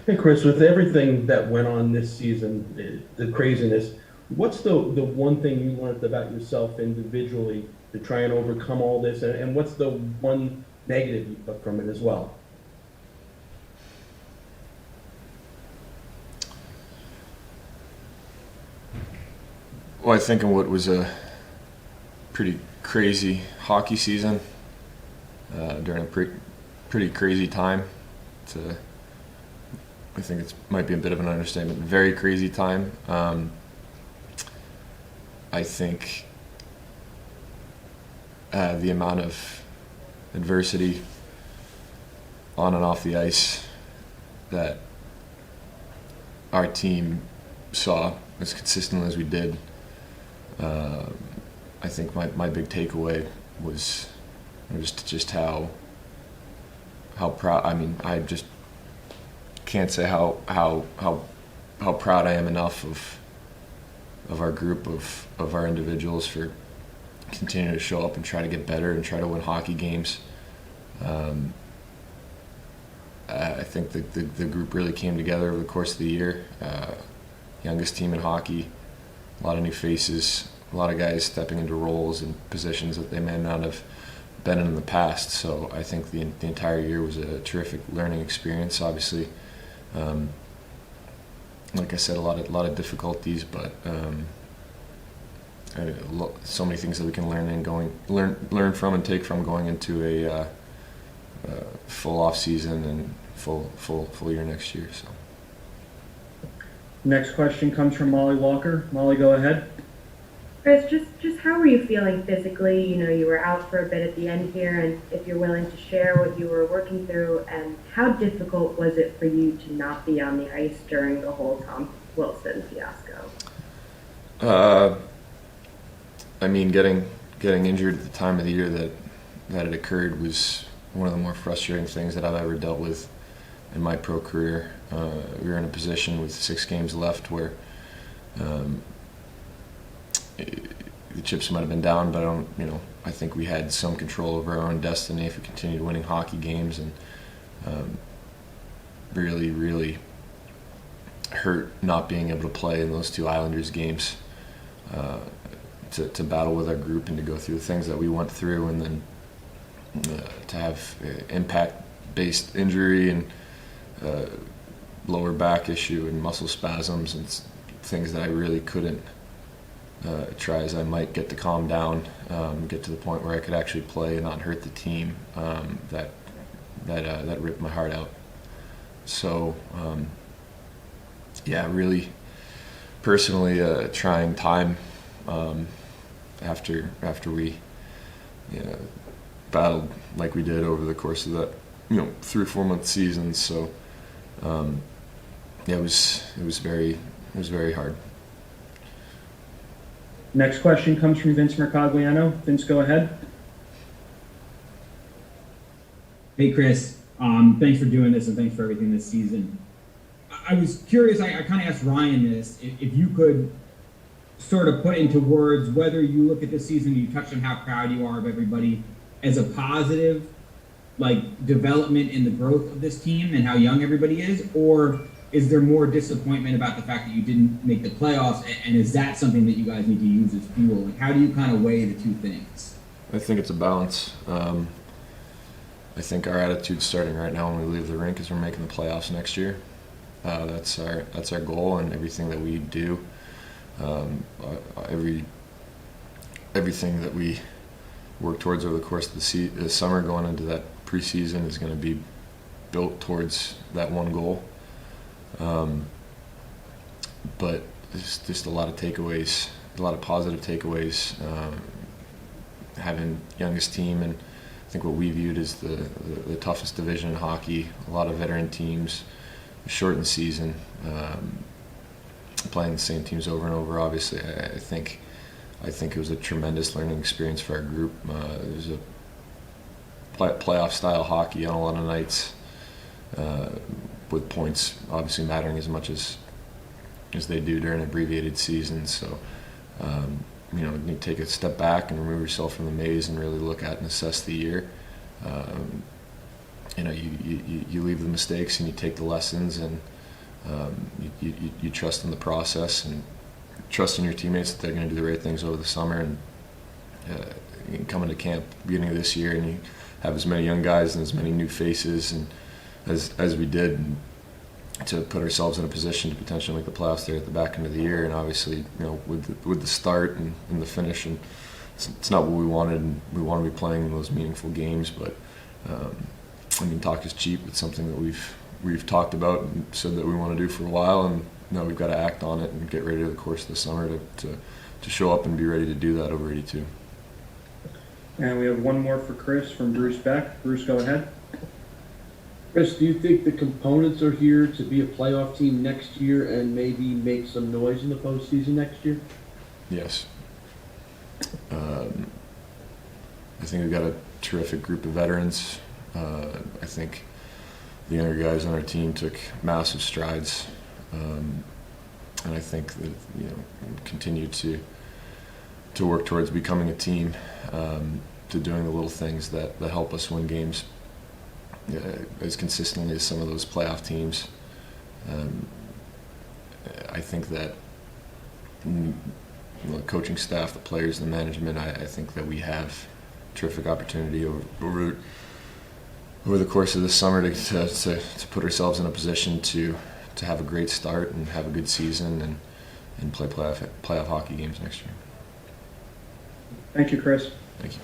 Hey, Chris, with everything that went on this season, the craziness, what's the one thing you learned about yourself individually to try and overcome all this? And what's the one negative you took from it as well? Well, I think in what was a pretty crazy hockey season during a pretty crazy time. To I think it might be a bit of an understatement. Very crazy time. I think the amount of adversity on and off the ice that our team saw as consistently as we did. I think my big takeaway was just how proud. I mean, I just can't say how proud I am enough of our group of our individuals for continuing to show up and try to get better and try to win hockey games. I think the group really came together over the course of the year. Youngest team in hockey, a lot of new faces, a lot of guys stepping into roles and positions that they may not have been in the past. So I think the entire year was a terrific learning experience. Obviously, like I said, a lot of difficulties, but so many things that we can learn from and take from going into a full off season and full year next year. So. Next question comes from Molly Walker. Molly, go ahead. Chris, just how were you feeling physically? You know, you were out for a bit at the end here, and if you're willing to share what you were working through, and how difficult was it for you to not be on the ice during the whole Tom Wilson fiasco? I mean, getting injured at the time of the year that it occurred was one of the more frustrating things that I've ever dealt with in my pro career. We were in a position with 6 games left where the chips might have been down, but I think we had some control over our own destiny if we continued winning hockey games, and really, really hurt not being able to play in those 2 Islanders games. To battle with our group and to go through the things that we went through, and then to have impact-based injury and lower back issue and muscle spasms and things that I really couldn't try as I might get to calm down, get to the point where I could actually play and not hurt the team. That ripped my heart out. So really personally trying time after we battled like we did over the course of that 3 or 4 month season. So it was very hard. Next question comes from Vince Mercogliano. Vince, go ahead. Hey, Chris. Thanks for doing this and thanks for everything this season. I was curious, I kind of asked Ryan this, if you could sort of put into words whether you look at this season, you touched on how proud you are of everybody, as a positive, like, development in the growth of this team and how young everybody is, or is there more disappointment about the fact that you didn't make the playoffs, and is that something that you guys need to use as fuel? Like, how do you kind of weigh the two things? I think it's a balance. I think our attitude starting right now when we leave the rink is we're making the playoffs next year. That's our goal, and everything that we do, everything that we work towards over the course of the summer going into that preseason is going to be built towards that one goal. But there's just a lot of takeaways, a lot of positive takeaways. Having youngest team, and I think what we viewed as the toughest division in hockey, a lot of veteran teams, shortened season, playing the same teams over and over. Obviously, I think it was a tremendous learning experience for our group. There's a playoff style hockey on a lot of nights, with points obviously mattering as much as they do during an abbreviated season. So you need to take a step back and remove yourself from the maze and really look at and assess the year. you leave the mistakes and you take the lessons, and you trust in the process and trust in your teammates that they're going to do the right things over the summer. And you can come into camp beginning of this year and you have as many young guys and as many new faces and as we did, and to put ourselves in a position to potentially make the playoffs there at the back end of the year. And obviously, with the start and the finish, and it's not what we wanted, and we want to be playing those meaningful games. But talk is cheap. It's something that we've talked about and said that we want to do for a while, and now we've got to act on it and get ready to the course of the summer to show up and be ready to do that over 82. And we have one more for Chris from Bruce Beck. Bruce, go ahead. Chris, do you think the components are here to be a playoff team next year and maybe make some noise in the postseason next year? Yes. I think we've got a terrific group of veterans. I think the younger guys on our team took massive strides, and I think that continue to work towards becoming a team, to doing the little things that help us win games as consistently as some of those playoff teams. I think that the coaching staff, the players, the management, I think that we have terrific opportunity over the course of this summer to put ourselves in a position to have a great start and have a good season and play playoff hockey games next year. Thank you, Chris. Thank you.